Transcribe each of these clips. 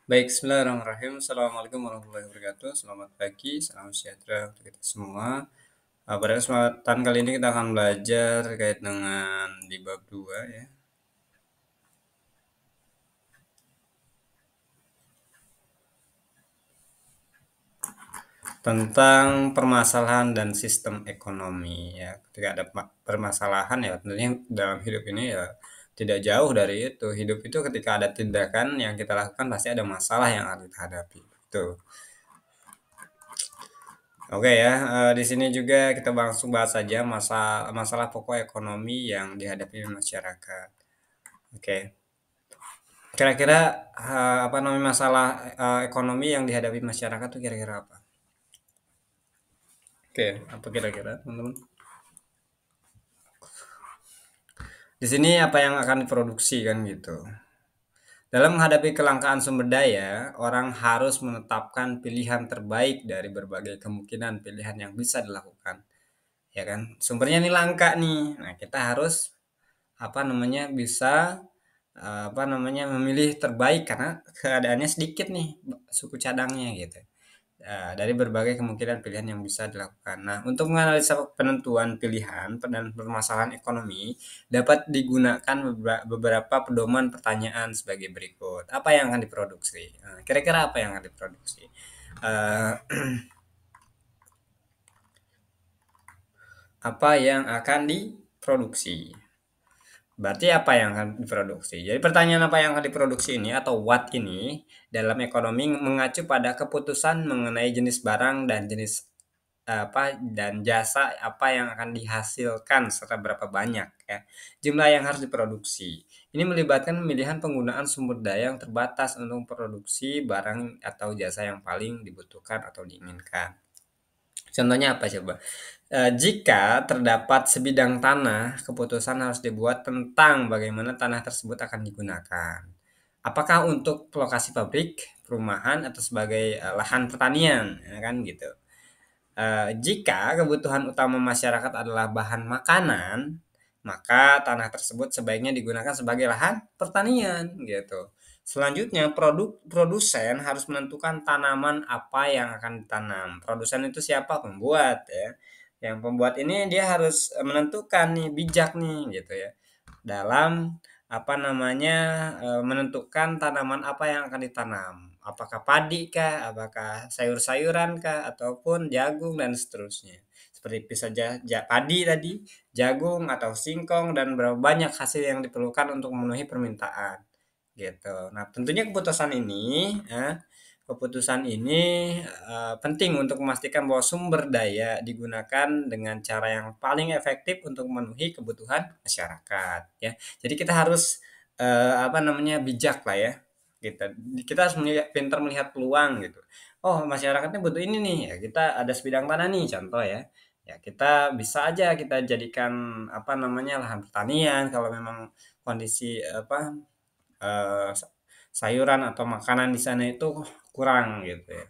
Baik, bismillahirrahmanirrahim. Assalamualaikum warahmatullahi wabarakatuh. Selamat pagi, salam sejahtera untuk kita semua. Pada kesempatan kali ini kita akan belajar terkait dengan di bab 2 ya, tentang permasalahan dan sistem ekonomi ya. Ketika ada permasalahan ya tentunya dalam hidup ini ya tidak jauh dari itu. Hidup itu ketika ada tindakan yang kita lakukan pasti ada masalah yang harus kita hadapi. Itu. Oke ya, di sini juga kita langsung bahas saja masalah pokok ekonomi yang dihadapi masyarakat. Oke, kira-kira apa namanya masalah ekonomi yang dihadapi masyarakat tuh kira-kira apa? Oke, apa kira-kira teman-teman? Di sini apa yang akan diproduksi kan gitu. Dalam menghadapi kelangkaan sumber daya, orang harus menetapkan pilihan terbaik dari berbagai kemungkinan pilihan yang bisa dilakukan. Ya kan, sumbernya nih langka nih. Nah, kita harus apa namanya bisa apa namanya memilih terbaik karena keadaannya sedikit nih suku cadangnya gitu. Dari berbagai kemungkinan pilihan yang bisa dilakukan. Nah, untuk menganalisa penentuan pilihan dan permasalahan ekonomi dapat digunakan beberapa pedoman pertanyaan sebagai berikut. Apa yang akan diproduksi? Nah, kira-kira apa yang akan diproduksi? Eh, apa yang akan diproduksi? Berarti apa yang akan diproduksi? Jadi pertanyaan apa yang akan diproduksi ini atau what ini dalam ekonomi mengacu pada keputusan mengenai jenis barang dan jenis apa dan jasa apa yang akan dihasilkan serta berapa banyak ya jumlah yang harus diproduksi. Ini melibatkan pemilihan penggunaan sumber daya yang terbatas untuk produksi barang atau jasa yang paling dibutuhkan atau diinginkan. Contohnya apa coba? Jika terdapat sebidang tanah, keputusan harus dibuat tentang bagaimana tanah tersebut akan digunakan. Apakah untuk lokasi pabrik, perumahan, atau sebagai lahan pertanian, ya kan gitu. Jika kebutuhan utama masyarakat adalah bahan makanan, maka tanah tersebut sebaiknya digunakan sebagai lahan pertanian gitu. Selanjutnya, produsen harus menentukan tanaman apa yang akan ditanam. Produsen itu siapa? Pembuat ya. Yang pembuat ini dia harus menentukan nih bijak nih gitu ya. Dalam apa namanya menentukan tanaman apa yang akan ditanam. Apakah padi kah, apakah sayur-sayuran kah, ataupun jagung dan seterusnya. Seperti bisa padi tadi, jagung atau singkong dan berapa banyak hasil yang diperlukan untuk memenuhi permintaan gitu. Nah, tentunya keputusan ini penting untuk memastikan bahwa sumber daya digunakan dengan cara yang paling efektif untuk memenuhi kebutuhan masyarakat ya. Jadi kita harus apa namanya bijak lah ya. Kita harus pintar melihat peluang gitu. Oh, masyarakatnya butuh ini nih. Ya, kita ada sebidang tanah nih contoh ya. Ya, kita bisa aja kita jadikan apa namanya lahan pertanian kalau memang kondisi apa eh, sayuran atau makanan di sana itu kurang gitu ya.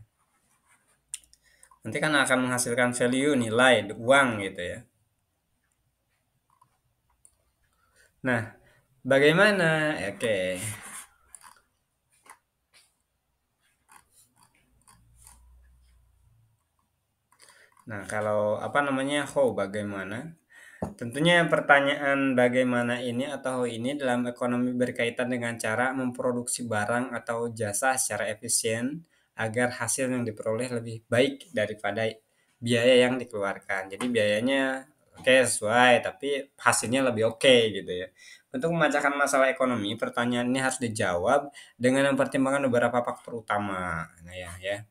Nanti kan akan menghasilkan value nilai uang gitu ya. Nah, bagaimana? Oke. Nah, kalau apa namanya how bagaimana? Tentunya pertanyaan bagaimana ini atau how ini dalam ekonomi berkaitan dengan cara memproduksi barang atau jasa secara efisien agar hasil yang diperoleh lebih baik daripada biaya yang dikeluarkan. Jadi biayanya oke sesuai, tapi hasilnya lebih oke gitu ya. Untuk memecahkan masalah ekonomi, pertanyaan ini harus dijawab dengan mempertimbangkan beberapa faktor utama. Nah ya.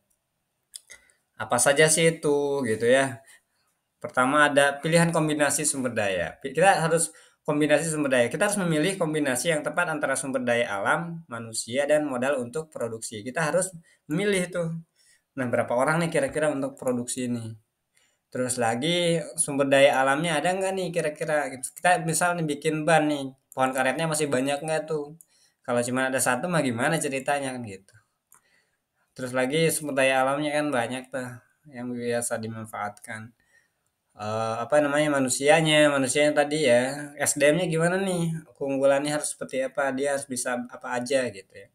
Apa saja sih itu gitu ya? Pertama ada pilihan kombinasi sumber daya. Kita harus kombinasi sumber daya. Kita harus memilih kombinasi yang tepat antara sumber daya alam, manusia, dan modal untuk produksi. Kita harus memilih tuh. Nah, berapa orang nih kira-kira untuk produksi ini? Terus lagi sumber daya alamnya ada nggak nih kira-kira? Kita misal nih bikin ban nih, pohon karetnya masih banyak nggak tuh? Kalau cuma ada satu mah gimana ceritanya kan gitu. Terus lagi sumber daya alamnya kan banyak tuh yang biasa dimanfaatkan. Apa namanya, manusianya tadi ya, SDM-nya gimana nih, keunggulannya harus seperti apa, dia harus bisa apa aja gitu ya.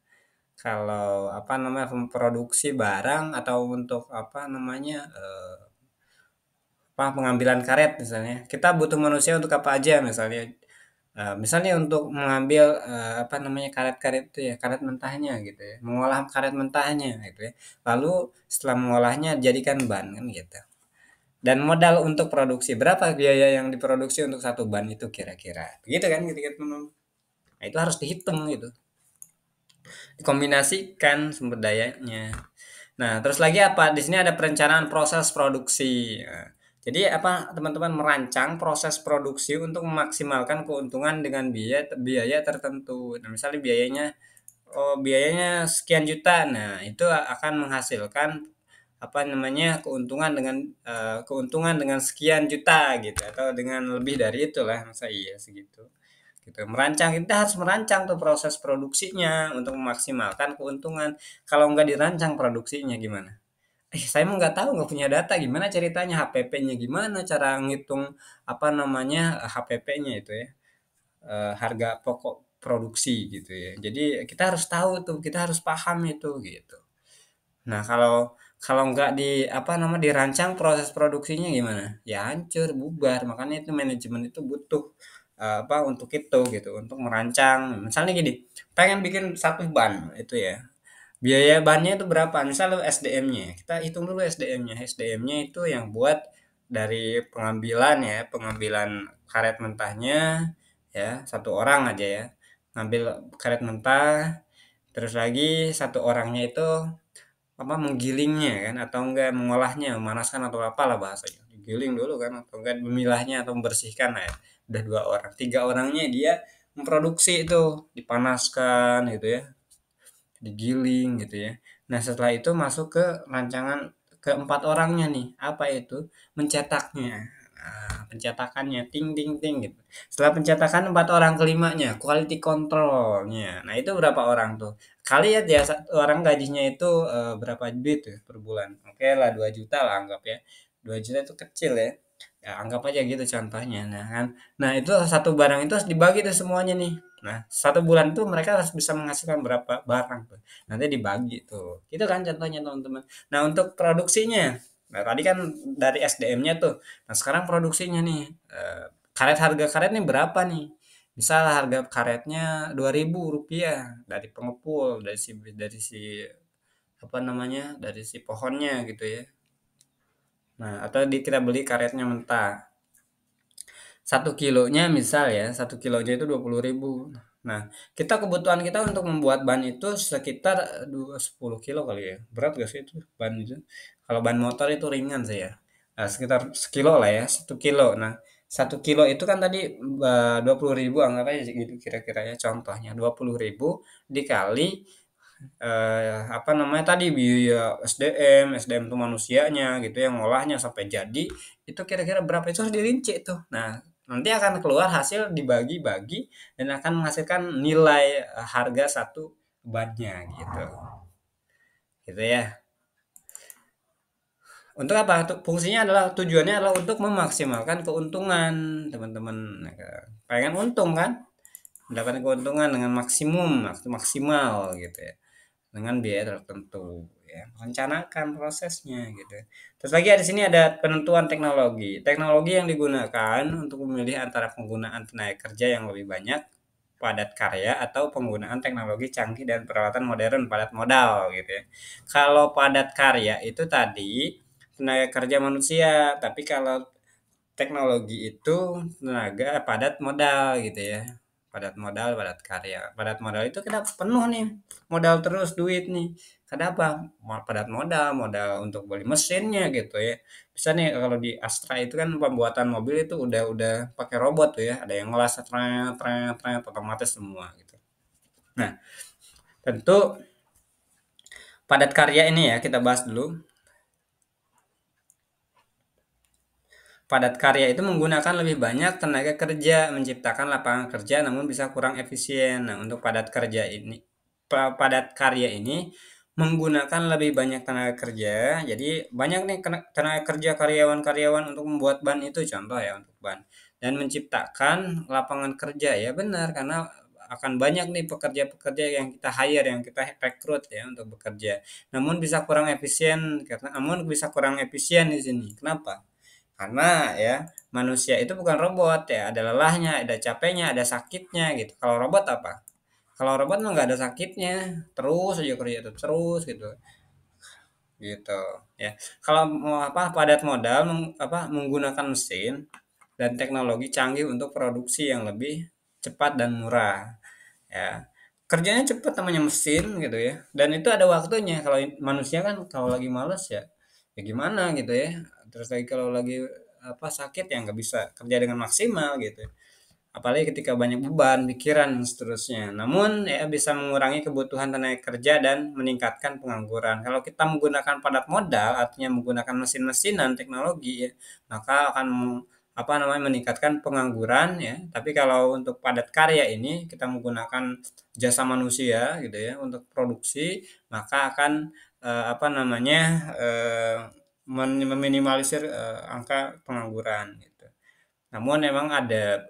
Kalau apa namanya memproduksi barang atau untuk apa namanya apa pengambilan karet misalnya, kita butuh manusia untuk apa aja misalnya. Misalnya untuk mengambil apa namanya karet-karet itu ya, karet mentahnya gitu ya, mengolah karet mentahnya gitu ya. Lalu setelah mengolahnya jadikan ban kan gitu. Dan modal untuk produksi berapa biaya yang diproduksi untuk satu ban itu kira-kira. Begitu kan gitu kan. Nah, itu harus dihitung gitu. Dikombinasikan sumber dayanya. Nah, terus lagi apa? Di sini ada perencanaan proses produksi. Nah, jadi apa teman-teman merancang proses produksi untuk memaksimalkan keuntungan dengan biaya biaya tertentu. Nah, misalnya biayanya sekian juta. Nah, itu akan menghasilkan apa namanya keuntungan dengan sekian juta gitu atau dengan lebih dari itulah masa iya segitu gitu. Kita harus merancang tuh proses produksinya untuk memaksimalkan keuntungan. Kalau nggak dirancang produksinya gimana? Saya mah nggak tahu, nggak punya data gimana ceritanya HPP-nya gimana cara ngitung apa namanya HPP-nya itu ya, harga pokok produksi gitu ya. Jadi kita harus tahu tuh, kita harus paham itu gitu. Nah, kalau kalau nggak apa nama dirancang proses produksinya gimana? Ya hancur, bubar. Makanya itu manajemen itu butuh apa untuk itu gitu, untuk merancang. Misalnya gini, pengen bikin satu ban itu ya. Biaya bannya itu berapa? Misalnya SDM-nya. Kita hitung dulu SDM-nya. SDM-nya itu yang buat dari pengambilan ya, pengambilan karet mentahnya ya, satu orang aja ya. Ngambil karet mentah, terus lagi satu orangnya itu apa menggilingnya kan atau enggak mengolahnya memanaskan atau apalah bahasanya digiling dulu kan atau enggak memilahnya atau membersihkan lah ya udah dua orang tiga orangnya dia memproduksi itu dipanaskan gitu ya digiling gitu ya nah setelah itu masuk ke rancangan keempat orangnya nih apa itu mencetaknya. Pencetakannya ting ting ting gitu setelah pencetakan empat orang kelimanya quality controlnya nah itu berapa orang tuh kali ya dia satu orang gajinya itu berapa duit tuh per bulan oke lah 2 juta lah anggap ya 2 juta itu kecil ya ya anggap aja gitu contohnya nah kan nah itu satu barang itu harus dibagi tuh semuanya nih nah satu bulan tuh mereka harus bisa menghasilkan berapa barang tuh nanti dibagi tuh itu kan contohnya teman-teman nah untuk produksinya nah tadi kan dari SDM-nya tuh nah sekarang produksinya nih harga karet nih berapa nih misal harga karetnya Rp2.000 dari pengepul dari si apa namanya dari si pohonnya gitu ya nah atau kita beli karetnya mentah 1 kilonya misal ya 1 kilonya itu 20.000 nah kebutuhan kita untuk membuat ban itu sekitar 10 kilo kali ya berat gak sih itu ban itu kalau ban motor itu ringan sih ya nah, sekitar sekilo lah ya 1 kilo nah 1 kilo itu kan tadi 20.000 anggap aja gitu kira-kira ya contohnya 20.000 dikali apa namanya tadi biaya SDM tuh manusianya gitu yang ngolahnya sampai jadi itu kira-kira berapa itu harus dirinci tuh. Nah, nanti akan keluar hasil dibagi-bagi dan akan menghasilkan nilai harga satu bannya gitu. Gitu ya. Untuk apa? Fungsinya adalah tujuannya adalah untuk memaksimalkan keuntungan, teman-teman. Nah, pengen untung kan? Mendapatkan keuntungan dengan maksimal gitu ya. Dengan biaya tertentu ya merencanakan prosesnya gitu terus lagi di sini ada penentuan teknologi yang digunakan untuk memilih antara penggunaan tenaga kerja yang lebih banyak padat karya atau penggunaan teknologi canggih dan peralatan modern padat modal gitu ya kalau padat karya itu tadi tenaga kerja manusia tapi kalau teknologi itu tenaga padat modal gitu ya padat karya padat modal itu kita penuh nih modal terus duit nih kenapa padat modal modal untuk beli mesinnya gitu ya bisa nih kalau di Astra itu kan pembuatan mobil itu udah pakai robot tuh ya ada yang ngelas tret tret tret otomatis semua gitu nah tentu padat karya ini ya kita bahas dulu. Padat karya itu menggunakan lebih banyak tenaga kerja, menciptakan lapangan kerja namun bisa kurang efisien. Nah, untuk padat karya ini menggunakan lebih banyak tenaga kerja. Jadi banyak nih tenaga kerja karyawan-karyawan untuk membuat ban itu contoh ya untuk ban dan menciptakan lapangan kerja ya benar karena akan banyak nih pekerja-pekerja yang kita hire, yang kita rekrut ya untuk bekerja. Namun bisa kurang efisien di sini. Kenapa? Karena ya manusia itu bukan robot ya, ada lelahnya, ada capeknya, ada sakitnya gitu. Kalau robot apa? Kalau robot mah nggak ada sakitnya, terus aja kerja tuh, terus gitu. Gitu ya. Kalau mau padat modal menggunakan mesin dan teknologi canggih untuk produksi yang lebih cepat dan murah ya. Kerjanya cepat namanya mesin gitu ya. Dan itu ada waktunya. Kalau manusia kan kalau lagi males ya ya gimana gitu ya. Terus lagi kalau lagi sakit ya nggak bisa kerja dengan maksimal gitu. Apalagi ketika banyak beban, pikiran, dan seterusnya. Namun, ya bisa mengurangi kebutuhan tenaga kerja dan meningkatkan pengangguran. Kalau kita menggunakan padat modal, artinya menggunakan mesin-mesin dan teknologi, ya, maka akan meningkatkan pengangguran ya. Tapi kalau untuk padat karya ini kita menggunakan jasa manusia gitu ya untuk produksi, maka akan meminimalisir angka pengangguran gitu. Namun memang ada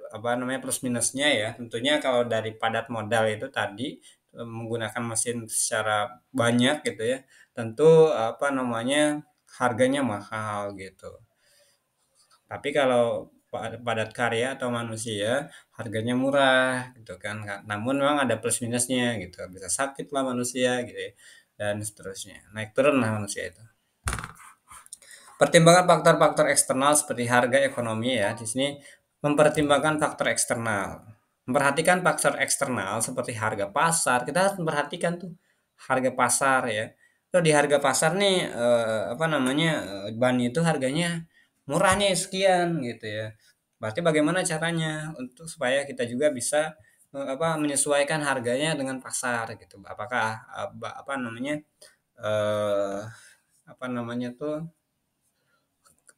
plus minusnya ya. Tentunya kalau dari padat modal itu tadi menggunakan mesin secara banyak gitu ya, tentu harganya mahal gitu. Tapi kalau padat karya atau manusia harganya murah gitu kan. Namun memang ada plus minusnya gitu. Bisa sakit lah manusia gitu ya, dan seterusnya. Naik turun lah manusia itu. Pertimbangan faktor-faktor eksternal seperti harga ekonomi ya. Di sini mempertimbangkan faktor eksternal. Memperhatikan faktor eksternal seperti harga pasar. Kita harus memperhatikan tuh harga pasar ya. Tuh di harga pasar nih ban itu harganya murah nih sekian gitu ya. Berarti bagaimana caranya untuk supaya kita juga bisa menyesuaikan harganya dengan pasar gitu. Apakah eh apa namanya tuh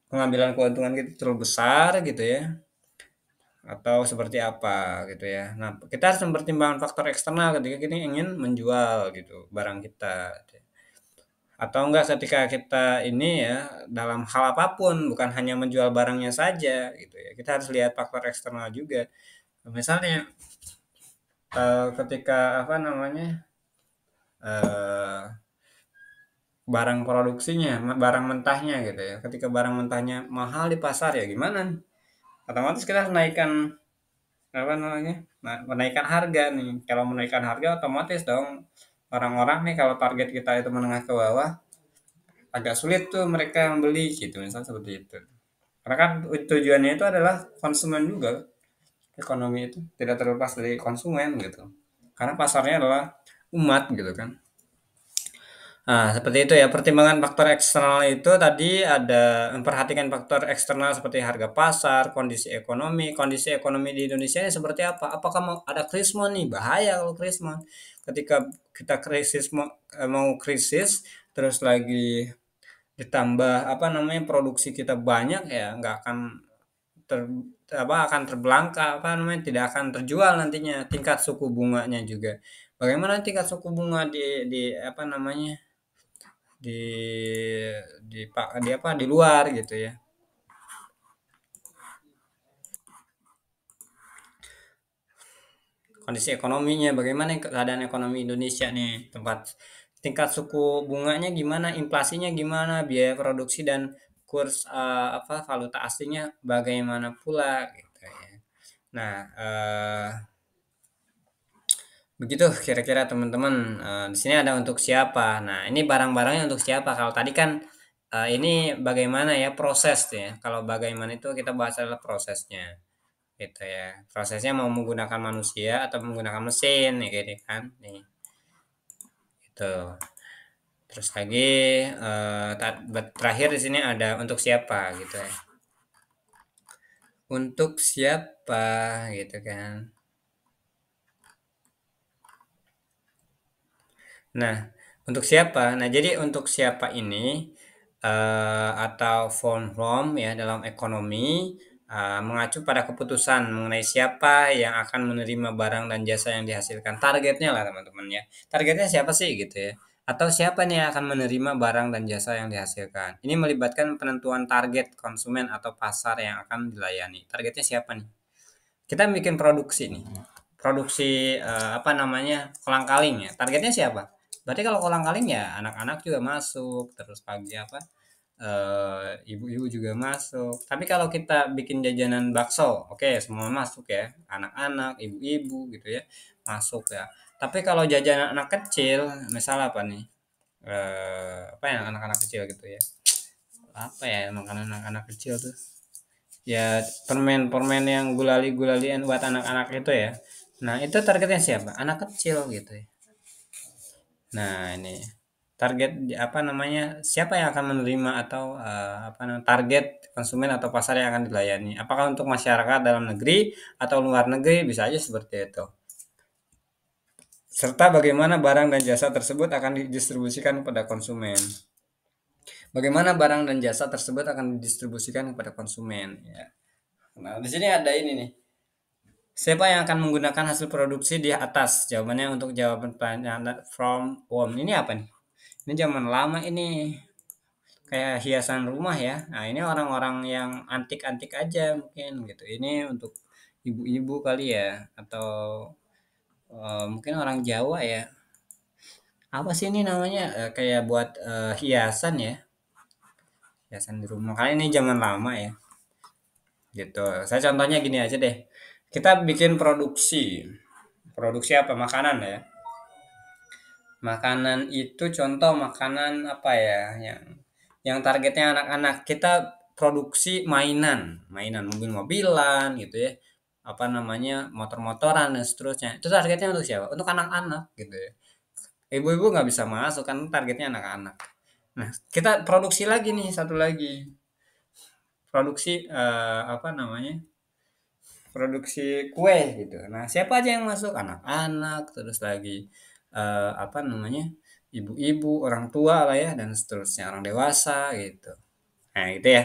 pengambilan keuntungan kita terlalu besar gitu ya, atau seperti apa gitu ya. Nah, kita harus mempertimbangkan faktor eksternal ketika kita ingin menjual gitu barang kita. Atau enggak ketika kita ini ya dalam hal apapun, bukan hanya menjual barangnya saja gitu ya. Kita harus lihat faktor eksternal juga. Misalnya ketika eh, barang produksinya, barang mentahnya gitu ya. Ketika barang mentahnya mahal di pasar ya gimana? Otomatis kita harus naikkan menaikkan harga nih. Kalau menaikkan harga otomatis dong orang-orang nih kalau target kita itu menengah ke bawah agak sulit tuh mereka membeli gitu misalnya seperti itu. Karena kan tujuannya itu adalah konsumen juga. Ekonomi itu tidak terlepas dari konsumen gitu. Karena pasarnya adalah umat gitu kan. Nah, seperti itu ya. Pertimbangan faktor eksternal itu tadi ada memperhatikan faktor eksternal seperti harga pasar, kondisi ekonomi di Indonesia ini seperti apa? Apakah mau ada krismon nih? Bahaya kalau krismon. Ketika kita mau krisis, terus lagi ditambah produksi kita banyak ya, nggak akan ter, akan terbelangkar tidak akan terjual nantinya. Tingkat suku bunganya juga. Bagaimana tingkat suku bunga di di di luar gitu ya. Kondisi ekonominya bagaimana keadaan ekonomi Indonesia nih, tingkat suku bunganya gimana, inflasinya gimana, biaya produksi dan kurs valuta aslinya bagaimana pula gitu ya. Nah, begitu kira-kira teman-teman. Di sini ada untuk siapa. Nah, ini barang-barangnya untuk siapa. Kalau tadi kan ini bagaimana ya proses ya. Kalau bagaimana itu kita bahas adalah prosesnya gitu ya. Prosesnya mau menggunakan manusia atau menggunakan mesin nih gini kan. Nih gitu. Terus lagi terakhir di sini ada untuk siapa gitu ya. Untuk siapa gitu kan. Nah, untuk siapa? Nah, jadi untuk siapa ini atau form ya dalam ekonomi mengacu pada keputusan mengenai siapa yang akan menerima barang dan jasa yang dihasilkan. Targetnya lah teman-teman ya. Targetnya siapa sih gitu ya? Atau siapa nih yang akan menerima barang dan jasa yang dihasilkan? Ini melibatkan penentuan target konsumen atau pasar yang akan dilayani. Targetnya siapa nih? Kita bikin produksi nih. produksi apa namanya kolang-kaling ya. Targetnya siapa? Berarti kalau kolang-kaling ya anak-anak juga masuk, terus pagi apa ibu-ibu juga masuk. Tapi kalau kita bikin jajanan bakso, oke semua masuk ya, anak-anak, ibu-ibu gitu ya masuk ya. Tapi kalau jajanan anak kecil, misal apa nih? Apa ya anak-anak kecil gitu ya? Apa ya makanan anak-anak kecil tuh? Ya permen-permen yang gulali-gulalian buat anak-anak itu ya. Nah, itu targetnya siapa? Anak kecil gitu ya. Nah, ini target apa namanya? Siapa yang akan menerima atau apa namanya? Target konsumen atau pasar yang akan dilayani? Apakah untuk masyarakat dalam negeri atau luar negeri? Bisa aja seperti itu. Serta bagaimana barang dan jasa tersebut akan didistribusikan kepada konsumen. Bagaimana barang dan jasa tersebut akan didistribusikan kepada konsumen ya. Nah, di sini ada ini nih. Siapa yang akan menggunakan hasil produksi di atas? Jawabannya untuk jawaban pertanyaan from home. Ini apa nih? Ini zaman lama ini. Kayak hiasan rumah ya. Nah, ini orang-orang yang antik-antik aja mungkin gitu. Ini untuk ibu-ibu kali ya atau mungkin orang Jawa ya. Apa sih ini namanya? Kayak buat hiasan ya. Hiasan di rumah. Kali ini zaman lama ya. Gitu. Saya contohnya gini aja deh. Kita bikin produksi. Produksi apa? Makanan ya. Makanan itu contoh makanan apa ya yang targetnya anak-anak. Kita produksi mainan, mainan mobil-mobilan gitu ya. Apa namanya? Motor-motoran dan seterusnya. Itu targetnya untuk siapa? Untuk anak-anak gitu ya. Ibu-ibu nggak bisa masuk kan targetnya anak-anak. Nah, kita produksi lagi nih satu lagi. Produksi apa namanya? Produksi kue gitu. Nah, siapa aja yang masuk? Anak-anak, terus lagi apa namanya? Ibu-ibu, orang tua lah ya dan seterusnya, orang dewasa gitu. Nah, gitu ya.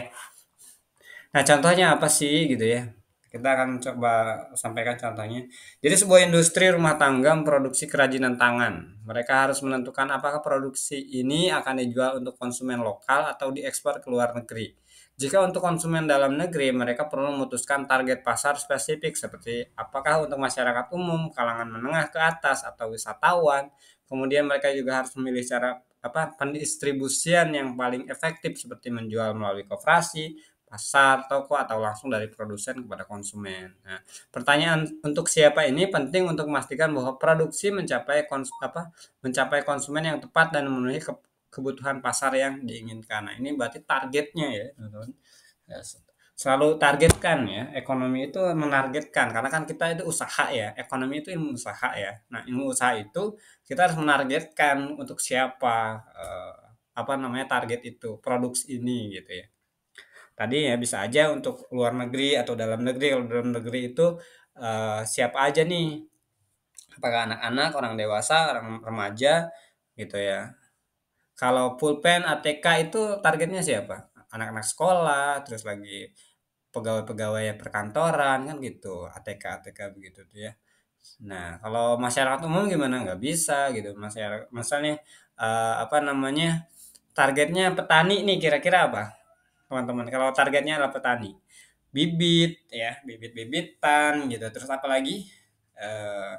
Nah, contohnya apa sih gitu ya? Kita akan coba sampaikan contohnya. Jadi sebuah industri rumah tangga memproduksi kerajinan tangan. Mereka harus menentukan apakah produksi ini akan dijual untuk konsumen lokal atau diekspor ke luar negeri. Jika untuk konsumen dalam negeri, mereka perlu memutuskan target pasar spesifik seperti apakah untuk masyarakat umum, kalangan menengah ke atas, atau wisatawan. Kemudian mereka juga harus memilih cara apa pendistribusian yang paling efektif seperti menjual melalui koperasi, pasar, toko, atau langsung dari produsen kepada konsumen. Nah, pertanyaan untuk siapa ini penting untuk memastikan bahwa produksi mencapai konsumen yang tepat dan memenuhi kebutuhan pasar yang diinginkan. Nah, ini berarti targetnya ya, teman-teman. Ya, selalu targetkan ya. Ekonomi itu menargetkan karena kan kita itu usaha ya. Ekonomi itu ilmu usaha ya. Nah, ilmu usaha itu kita harus menargetkan untuk siapa apa namanya target itu, produksi ini gitu ya. Tadi ya bisa aja untuk luar negeri atau dalam negeri. Kalau dalam negeri itu siapa aja nih? Apakah anak-anak, orang dewasa, orang remaja gitu ya. Kalau pulpen ATK itu targetnya siapa? Anak-anak sekolah, terus lagi pegawai-pegawai perkantoran kan gitu. ATK ATK begitu tuh ya. Nah, kalau masyarakat umum gimana? Nggak bisa gitu. Masyarakat, misalnya apa namanya? Targetnya petani nih kira-kira apa? Teman-teman, kalau targetnya adalah petani, bibit ya, bibit-bibitan gitu. Terus apa lagi? Eh,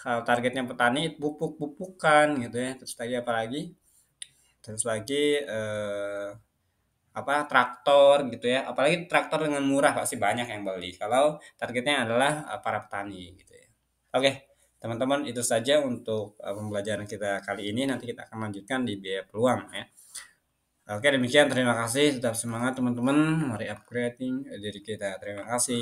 kalau targetnya petani pupuk-pupukan gitu ya. Terus lagi apa lagi? Terus lagi apa traktor gitu ya. Apalagi traktor dengan murah pasti banyak yang beli. Kalau targetnya adalah para petani gitu ya. Oke, teman-teman itu saja untuk pembelajaran kita kali ini. Nanti kita akan lanjutkan di biaya peluang ya. Oke, demikian. Terima kasih. Tetap semangat, teman-teman. Mari upgrading diri kita. Terima kasih.